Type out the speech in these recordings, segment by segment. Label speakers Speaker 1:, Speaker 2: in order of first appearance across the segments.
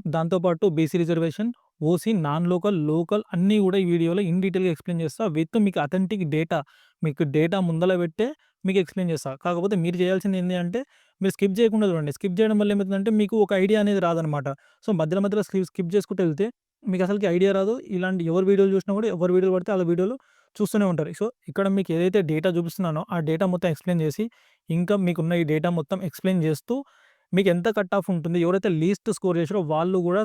Speaker 1: దాంతో పాటు BC reservation, OC, non local, local అన్నీ గూడా ఈ వీడియోలో ఇన్ డీటెయిల్‌గా ఎక్స్‌ప్లెయిన్ చేస్తా. విత్ మీకు అథెంటిక్ డేటా, మీకు డేటా ముందల పెట్టే మీకు ఎక్స్‌ప్లెయిన్ చేస్తా. కాకపోతే మీరు చేయాల్సింది ఏంది అంటే, మీరు స్కిప్ చేయకుండా చూడండి. స్కిప్ చేయడం వల్ల ఏమైతుందంటే, మీకు ఒక ఐడియా అనేది రాదనమాట. సో, మధ్యలో మధ్యలో స్కిప్ చేసుకుంటూ ఎళ్తే మీకసలకి ఐడియా రాదు. ఇలాంటి ఎవరి వీడియోలు చూసినా గూడా, ఎవరి వీడియోలు పడితే ఆళ్ళ వీడియోలు చూస్తూనే ఉంటారు. సో, ఇక్కడ మీకు ఏదైతే డేటా చూపిస్తున్నానో, ఆ డేటా మొత్తం ఎక్స్‌ప్లెయిన్ చేసి, ఇంకా మీకున్న ఈ డేటా మొత్తం ఎక్స్‌ప్లెయిన్ చేస్తూ మీకెంత కట్ ఆఫ్ ఉంటుంది, ఎవరైతే లీస్ట్ స్కోర్ చేసారో వాళ్ళు గూడా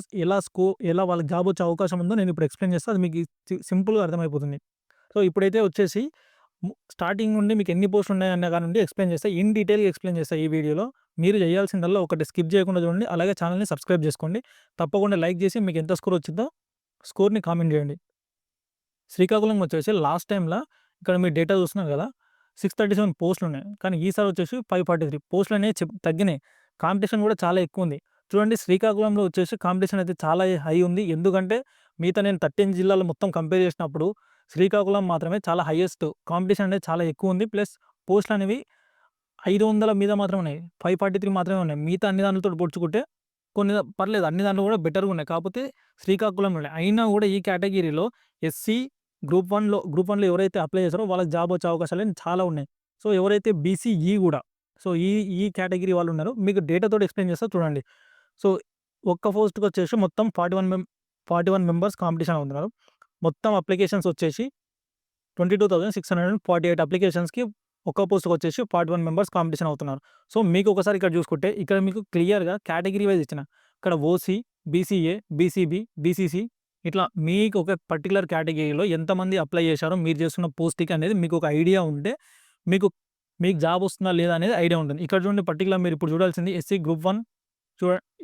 Speaker 1: ఎలా వాళ్ళకి జాబ్ వచ్చే అవకాశం ఉందో నేనిప్పుడు ఎక్స్‌ప్లెయిన్ చేస్తా. అది మీకు సింపుల్‌గా అర్థమైపోతుంది. సో, ఇప్పుడైతే వచ్చేసి స్టార్టింగ్ నుండి మీకు ఎన్ని పోస్టులు ఉన్నాయన్న కాడి నుండి ఎక్స్‌ప్లెయిన్ చేస్తా. ఇన్ డీటెయిల్‌గా ఎక్స్‌ప్లెయిన్ చేస్తా ఈ వీడియోలో. మీరు చేయాల్సిందల్లా ఒకటి స్కిప్ చేయకుండా చూడండి. అలాగే ఛానెల్‌ని సబ్స్క్రైబ్ చేసుకోండి. తప్పకుండా లైక్ చేసి మీకు ఎంత స్కోర్ వచ్చిందో స్కోర్‌ని కామెంట్ చేయండి. శ్రీకాకుళం వచ్చేసి లాస్ట్ టైమ్‌ల ఇక్కడ మీరు డేటా చూస్తున్నారు గదా! 637 పోస్టులున్నాయి. కానీ ఈసారి వచ్చేసి 543 పోస్టులనేవి తగ్గినాయి. కాంపిటీషన్ గూడా చాలా ఎక్కువుంది. చూడండి శ్రీకాకుళంలో వచ్చేసి కాంపిటీషన్ అయితే చాలా హై ఉంది. ఎందుకంటే మిగతా నేను 13 జిల్లాలు మొత్తం కంపేర్ చేసినప్పుడు శ్రీకాకుళం మాత్రమే చాలా హైయెస్ట్ కాంపిటీషన్ అనేది చాలా ఎక్కువుంది. ప్లస్ పోస్టులనేవి 500 మీద మాత్రమే ఉన్నాయి. 543 మాత్రమే ఉన్నాయి. మిగతా అన్ని దాంట్లతోటి పోల్చుకుంటే పర్లేదు అన్ని దాంట్లో గూడా బెటర్‌గున్నాయి. కాపోతే శ్రీకాకుళంలోనే. అయినా గూడా ఈ కేటగిరీలో ఎస్సీ గ్రూప్ వన్‌లో ఎవరైతే అప్లై చేసారో వాళ్ళకి జాబ్ వచ్చే అవకాశాలన్నీ చాలా ఉన్నాయి. సో, ఎవరైతే బీసీ-ఈ గూడా సో, ఈ ఈ కేటగిరీ వాళ్ళున్నారో మీకు డేటాతోటి ఎక్స్‌ప్లెయిన్ చేస్తా చూడండి. సో, ఒక్క పోస్ట్‌కొచ్చేసి మొత్తం 41 మెంబర్స్ కాంపిటీషన్ అవుతున్నారు. మొత్తం అప్లికేషన్స్ వచ్చేసి 22,648 అప్లికేషన్స్‌కి ఒక్క పోస్ట్‌కొచ్చేసి 41 మెంబర్స్ కాంపిటీషన్ అవుతున్నారు. సో, మీకు ఒకసారి ఇక్కడ చూసుకుంటే ఇక్కడ మీకు క్లియర్‌గా కేటగిరీ వైస్ ఇచ్చిన. ఇక్కడ ఓసీ, బీసీఏ, బీసీబీ, బీసీసీ ఇట్లా మీకు ఒక పర్టిక్యులర్ కేటగిరీలో ఎంతమంది అప్లై చేశారో మీరు చేస్తున్న పోస్ట్‌కి అనేది మీకు ఒక ఐడియా ఉంటే మీకు మీకు జాబ్ వస్తుందా లేదా అనేది ఐడియా ఉంటుంది. ఇక్కడ చూడండి పర్టిక్యులర్ మీరు ఇప్పుడు చూడాల్సింది ఎస్సీ గ్రూప్ 1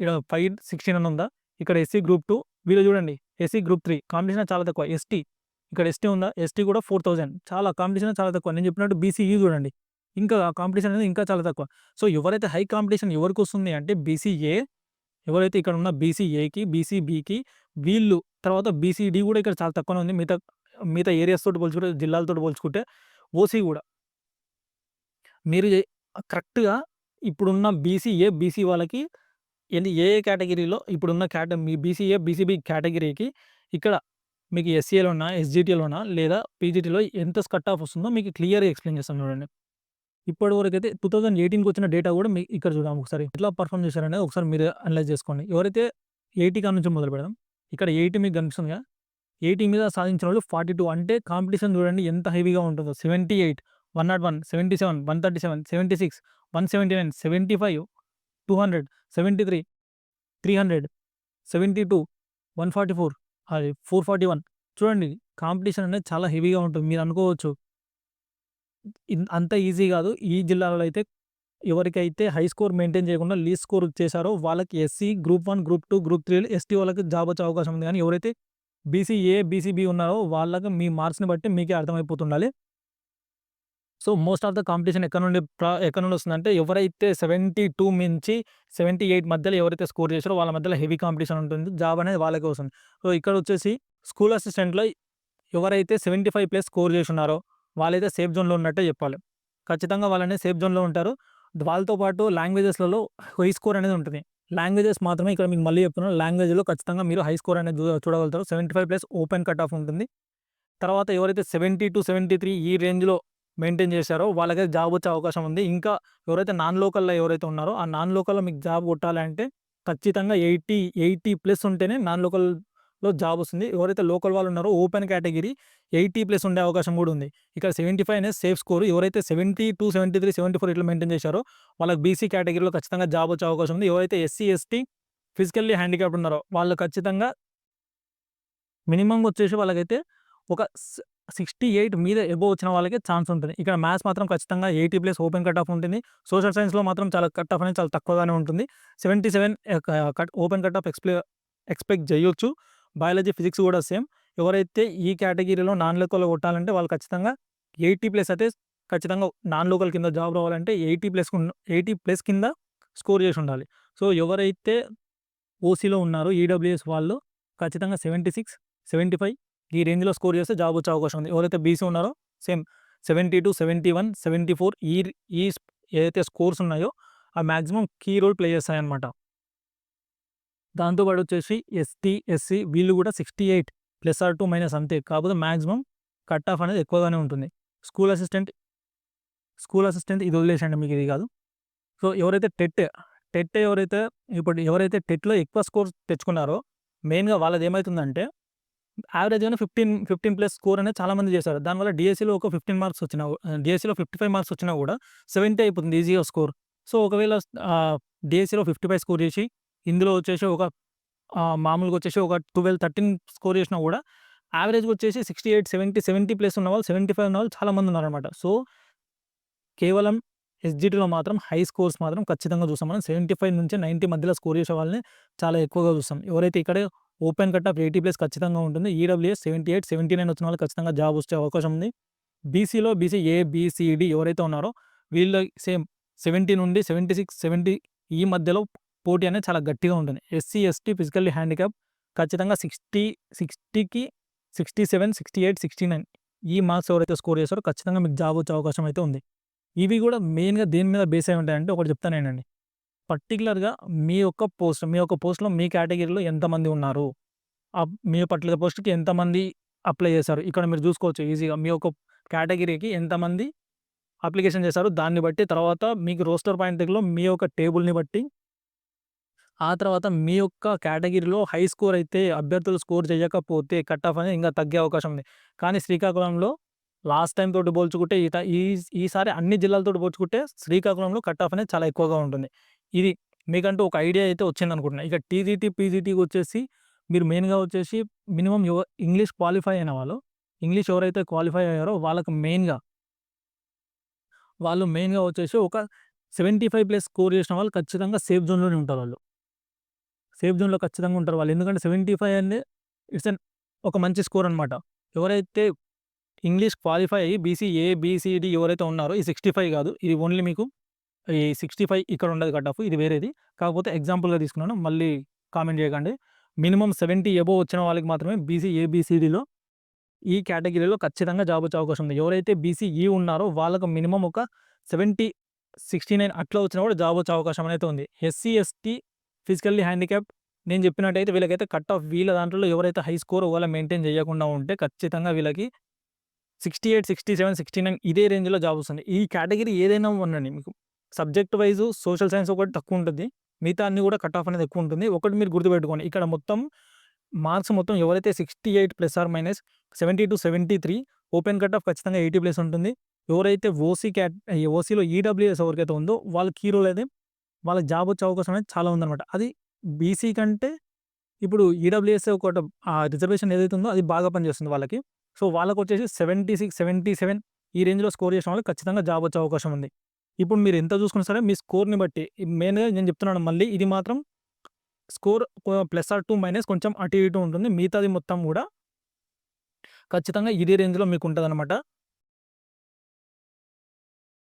Speaker 1: ఈడ 516 అని ఉందా? ఇక్కడ ఎస్సీ గ్రూప్ 2 వీళ్ళు చూడండి ఎస్సీ గ్రూప్ 3 కాంపిటీషన్ చాలా తక్కువ. ఎస్టీ ఇక్కడ ఎస్టీ ఉందా? ఎస్టీ కూడా 4000 చాలా కాంపిటీషన్ చాలా తక్కువ. నేను చెప్పినట్టు బీసీఈ చూడండి. ఇంకా కాంపిటీషన్ అనేది ఇంకా చాలా తక్కువ. సో, ఎవరైతే హై కాంపిటీషన్ ఎవరికొస్తుంది అంటే బీసీఏ ఎవరైతే ఇక్కడ ఉన్న బీసీఏకి, బీసీబీకి వీళ్ళు తర్వాత బీసీడీ కూడా ఇక్కడ చాలా తక్కువనే ఉంది. మిగతా మిగతా ఏరియాస్ తోటి పోల్చుకుంటే జిల్లాలతోటి పోల్చుకుంటే ఓసీ కూడా మీరు కరెక్ట్‌గా ఇప్పుడున్న బీసీఏ, బీసీ వాళ్ళకి ఏ ఏ కేటగిరీలో ఇప్పుడున్న మీ బీసీఏ, బీసీబీ కేటగిరీకి ఇక్కడ మీకు ఎస్సీఏలోనా, ఎస్‌జీటీలోనా లేదా పీజీటీలో ఎంత కట్ ఆఫ్ వస్తుందో మీకు క్లియర్‌గా ఎక్స్‌ప్లెయిన్ చేస్తాను చూడండి. ఇప్పటి వరకైతే 2018కి వచ్చిన డేటా కూడా ఇక్కడ చూద్దాం ఒకసారి. ఎట్లా పర్ఫార్మ్ చేశారనేది ఒకసారి మీరు అనలైజ్ చేసుకోండి. ఎవరైతే 80 కాడ నుంచి మొదలు పెడదాం. ఇక్కడ 80 మీకు కనిపిస్తుందిగా. 80 మీద సాధించిన వాళ్ళు 42 అంటే కాంపిటీషన్ చూడండి ఎంత హెవీగా ఉంటుందో. 78, 101, 77, 137, 76, 179, 75, 200, 73, 300, 72, 144 అది 441 చూడండి కాంపిటీషన్ అనేది చాలా హెవీగా ఉంటుంది. మీరు అనుకోవచ్చు అంత ఈజీ గాదు. ఈ జిల్లాలో అయితే ఎవరికైతే హై స్కోర్ మెయింటైన్ చేయకుండా లీస్ట్ స్కోర్ చేశారో వాళ్ళకి SC, group 1, group 2, group 3 ST వాళ్ళకి జాబ్ వచ్చే అవకాశం ఉంది. గానీ ఎవరైతే బీసీఏ, బీసీబీ ఉన్నారో వాళ్ళకి మీ మార్క్స్‌ని బట్టి మీకే అర్థమైపోతుండాలి. So, most of the competition ఎక్కడి నుండి వస్తుందంటే ఎవరైతే 72 మించి 78 మధ్యలో ఎవరైతే స్కోర్ చేసారో వాళ్ళ మధ్యలో హెవీ కాంపిటీషన్ ఉంటుంది. జాబ్ అనేది వాళ్ళకే వస్తుంది. సో, ఇక్కడొచ్చేసి స్కూల్ అసిస్టెంట్‌లో ఎవరైతే 75 ప్లస్ స్కోర్ చేసున్నారో వాళ్ళైతే సేఫ్ జోన్‌లో ఉన్నట్టే చెప్పాలి. ఖచ్చితంగా వాళ్ళనేది సేఫ్ జోన్‌లో ఉంటారు. వాళ్ళతో పాటు లాంగ్వేజెస్‌లలో హై స్కోర్ అనేది ఉంటుంది. లాంగ్వేజెస్ మాత్రమే ఇక్కడ మీకు మళ్ళీ చెప్తున్నాను. లాంగ్వేజ్‌లో ఖచ్చితంగా మీరు హై స్కోర్ అనేది చూడగలుగుతారు. 75 ప్లస్ ఓపెన్ కట్ ఆఫ్ ఉంటుంది. తర్వాత ఎవరైతే 70-73 ఈ రేంజ్‌లో మెయింటైన్ చేశారో వాళ్ళకైతే జాబ్ వచ్చే అవకాశం ఉంది. ఇంకా ఎవరైతే నాన్ లోకల్‌లో ఎవరైతే ఉన్నారో ఆ నాన్ లోకల్‌లో మీకు జాబ్ కొట్టాలంటే ఖచ్చితంగా 80 ప్లస్ ఉంటేనే నాన్ లోకల్‌లో జాబ్ వస్తుంది. ఎవరైతే లోకల్ వాళ్ళు ఉన్నారో ఓపెన్ కేటగిరీ 80 ప్లస్ ఉండే అవకాశం కూడా ఉంది. ఇక్కడ 75 అనేది సేఫ్ స్కోర్. ఎవరైతే 72, 73, 74 ఇట్లా మెయింటైన్ చేశారో వాళ్ళకి బీసీ కేటగిరీలో ఖచ్చితంగా జాబ్ వచ్చే అవకాశం ఉంది. ఎవరైతే ఎస్సీ, ఎస్టీ ఫిజికల్లీ హ్యాండిక్యాప్డ్ ఉన్నారో వాళ్ళు ఖచ్చితంగా మినిమమ్ వచ్చేసి వాళ్ళకైతే ఒక 68 మీద అబోవ్ వచ్చిన వాళ్ళకే ఛాన్స్ ఉంటుంది. ఇక్కడ మ్యాథ్స్ మాత్రం ఖచ్చితంగా 80 ప్లస్ ఓపెన్ కట్ ఆఫ్ ఉంటుంది. సోషల్ సైన్స్‌లో మాత్రం చాలా కట్ ఆఫ్ అనేది చాలా తక్కువగానే ఉంటుంది. 77 ఓపెన్ కట్ ఆఫ్ ఎక్స్‌పెక్ట్ చేయొచ్చు. బయాలజీ, ఫిజిక్స్ కూడా సేమ్. ఎవరైతే ఈ కేటగిరీలో నాన్ లోకల్‌లో కొట్టాలంటే వాళ్ళు ఖచ్చితంగా 80 ప్లస్ అయితే ఖచ్చితంగా నాన్ లోకల్ కింద జాబ్ రావాలంటే 80 ప్లస్ కింద స్కోర్ చేసి ఉండాలి. సో, ఎవరైతే ఓసీలో ఉన్నారో ఈడబ్ల్యూఎస్ వాళ్ళు ఖచ్చితంగా 76, 75 ఈ రేంజ్‌లో స్కోర్ చేస్తే జాబ్ వచ్చే అవకాశం ఉంది. ఎవరైతే బీసీ ఉన్నారో సేమ్ 72, 71, 74 ఈ ఏదైతే స్కోర్స్ ఉన్నాయో ఆ మాక్సిమం కీ రోల్ ప్లే చేస్తాయన్నమాట. దాంతో పాటు వచ్చేసి ఎస్టీ, ఎస్సీ వీళ్ళు కూడా 68 +2- అంతే. కాకపోతే మాక్సిమం కట్ ఆఫ్ అనేది ఎక్కువగానే ఉంటుంది. స్కూల్ అసిస్టెంట్, ఇది వదిలేసేయండి, మీకు ఇది కాదు. సో, ఎవరైతే టెట్‌లో ఎక్కువ స్కోర్ తెచ్చుకున్నారో మెయిన్‌గా వాళ్ళది ఏమైతుందంటే యావరేజ్‌గానే 15 ప్లస్ స్కోర్ అనేది చాలామంది చేశారు. దానివల్ల డీఎస్సీలో ఒక 15 మార్క్స్ వచ్చినా డీఎస్సీలో 55 మార్క్స్ వచ్చినా కూడా 70 అయిపోతుంది ఈజీగా స్కోర్. సో, ఒకవేళ డీఎస్సీలో 55 స్కోర్ చేసి ఇందులో వచ్చేసి ఒక మామూలుగా వచ్చేసి ఒక 12, 13 స్కోర్ చేసినా కూడా యావరేజ్‌గా వచ్చేసి 68, 70 ప్లస్ ఉన్నవాళ్ళు, 75 ఉన్నవాళ్ళు చాలామంది ఉన్నారనమాట. సో, కేవలం ఎస్‌జీటీలో మాత్రం హై స్కోర్స్ మాత్రం ఖచ్చితంగా చూస్తాం మనం. 75-90 మధ్యలో స్కోర్ చేసే వాళ్ళని చాలా ఎక్కువగా చూస్తాం. ఎవరైతే ఇక్కడే ఓపెన్ కట్ ఆఫ్ 80+ ఖచ్చితంగా ఉంటుంది. ఈడబ్ల్యూఎస్ 78, 79 వచ్చిన వాళ్ళకి ఖచ్చితంగా జాబ్ వచ్చే అవకాశం ఉంది. BC A, B, C, D ఎవరైతే ఉన్నారో వీళ్ళు సేమ్ 70 నుండి 76, 70 ఈ మధ్యలో పోటీ అనేది చాలా గట్టిగా ఉంటుంది. ఎస్సీ, ఎస్టీ, ఫిజికల్లీ హ్యాండిక్యాప్ ఖచ్చితంగా 60కి 67, 68, 69 ఈ మార్క్స్ ఎవరైతే స్కోర్ చేస్తారో ఖచ్చితంగా మీకు జాబ్ వచ్చే అవకాశం అయితే ఉంది. ఇవి కూడా మెయిన్‌గా దేని మీద బేస్ అయి ఉంటాయంటే ఒకటి చెప్తానేనండి. పర్టిక్యులర్‌గా మీ యొక్క పోస్ట్‌లో మీ కేటగిరీలో ఎంతమంది ఉన్నారు? మీ పర్టిక్యులర్ పోస్ట్‌కి ఎంతమంది అప్లై చేశారు? ఇక్కడ మీరు చూసుకోవచ్చు ఈజీగా. మీ యొక్క కేటగిరీకి ఎంతమంది అప్లికేషన్ చేశారు? దాన్ని బట్టి తర్వాత మీకు రోస్టర్ పాయింట్‌లో మీ యొక్క టేబుల్‌ని బట్టి ఆ తర్వాత మీ యొక్క కేటగిరీలో హై స్కోర్ అయితే అభ్యర్థులు స్కోర్ చేయకపోతే కట్ ఆఫ్ అనేది ఇంకా తగ్గే అవకాశం ఉంది. కానీ శ్రీకాకుళంలో లాస్ట్ టైమ్ తోటి పోల్చుకుంటే ఈసారి అన్ని జిల్లాలతోటి పోల్చుకుంటే శ్రీకాకుళంలో కట్ ఆఫ్ అనేది చాలా ఎక్కువగా ఉంటుంది. ఇది మీకంటూ ఒక ఐడియా అయితే వచ్చిందనుకుంటున్నా. ఇక టీజీటీ, పీజీటీకి వచ్చేసి మీరు మెయిన్‌గా వచ్చేసి మినిమమ్ ఇంగ్లీష్ క్వాలిఫై అయిన వాళ్ళు, ఇంగ్లీష్ ఎవరైతే క్వాలిఫై అయ్యారో వాళ్ళు మెయిన్‌గా వచ్చేసి ఒక 75+ స్కోర్ చేసిన వాళ్ళు ఖచ్చితంగా సేఫ్ జోన్‌లోనే ఉంటారు వాళ్ళు. సేఫ్ జోన్‌లో ఖచ్చితంగా ఉంటారు వాళ్ళు. ఎందుకంటే 75 అనేది ఇట్స్ ఒక మంచి స్కోర్ అనమాట. ఎవరైతే ఇంగ్లీష్ క్వాలిఫై అయ్యి బీసీఏ, బీసీడీ ఎవరైతే ఉన్నారో ఈ 65 కాదు. ఇది ఓన్లీ మీకు ఈ 65 ఇక్కడ ఉండదు కట్ ఆఫ్. ఇది వేరేది. కాకపోతే ఎగ్జాంపుల్‌గా తీసుకున్నాను. మళ్ళీ కామెంట్ చేయకండి. మినిమమ్ 70 అబోవ్ వచ్చిన వాళ్ళకి మాత్రమే బీసీఏ, బీసీడీలో ఈ కేటగిరీలో ఖచ్చితంగా జాబ్ వచ్చే అవకాశం ఉంది. ఎవరైతే బీసీఈ ఉన్నారో వాళ్ళకి మినిమమ్ ఒక 70, 69 అట్లా వచ్చినా కూడా జాబ్ వచ్చే అవకాశం అయితే ఉంది. ఎస్సీ, ఎస్టీ, ఫిజికల్లీ హ్యాండిక్యాప్ నేను చెప్పినట్టయితే వీళ్ళకైతే కట్ ఆఫ్ వీళ్ళ దాంట్లో ఎవరైతే హై స్కోర్ ఒకవేళ మెయింటైన్ చేయకుండా ఉంటే ఖచ్చితంగా వీళ్ళకి 68, 67, 69 ఇదే రేంజ్‌లో జాబ్ వస్తుంది. ఈ కేటగిరీ ఏదైనా ఉండండి మీకు సబ్జెక్ట్ వైస్ సోషల్ సైన్స్ ఒకటి తక్కువ ఉంటుంది. మిగతా అన్ని కూడా కట్ ఆఫ్ అనేది ఎక్కువ ఉంటుంది. ఒకటి మీరు గుర్తుపెట్టుకోండి. ఇక్కడ మొత్తం మార్క్స్ మొత్తం ఎవరైతే 68 ± 70-73 ఓపెన్ కట్ ఆఫ్ ఖచ్చితంగా 80+ ఉంటుంది. ఎవరైతే ఓసీలో ఈడబ్ల్యూఎస్ ఎవరికైతే ఉందో వాళ్ళకి ఈ రోల్ అయితే వాళ్ళకి జాబ్ వచ్చే అవకాశం అనేది చాలా ఉందన్నమాట. అది బీసీ కంటే ఇప్పుడు ఈడబ్ల్యూఎస్ ఒకటి రిజర్వేషన్ ఏదైతే ఉందో అది బాగా పనిచేస్తుంది వాళ్ళకి. సో, వాళ్ళకొచ్చేసి 76, 77 ఈ రేంజ్‌లో స్కోర్ చేసిన వాళ్ళకి ఖచ్చితంగా జాబ్ వచ్చే అవకాశం ఉంది. ఇప్పుడు మీరు ఎంత చూసుకున్నా సరే మీ స్కోర్‌ని బట్టి మెయిన్‌గా నేను చెప్తున్నాను మళ్ళీ ఇది మాత్రం స్కోర్ +2- కొంచెం అటు ఇటు ఉంటుంది. మిగతాది మొత్తం కూడా ఖచ్చితంగా ఇదే రేంజ్‌లో మీకు ఉంటదనమాట.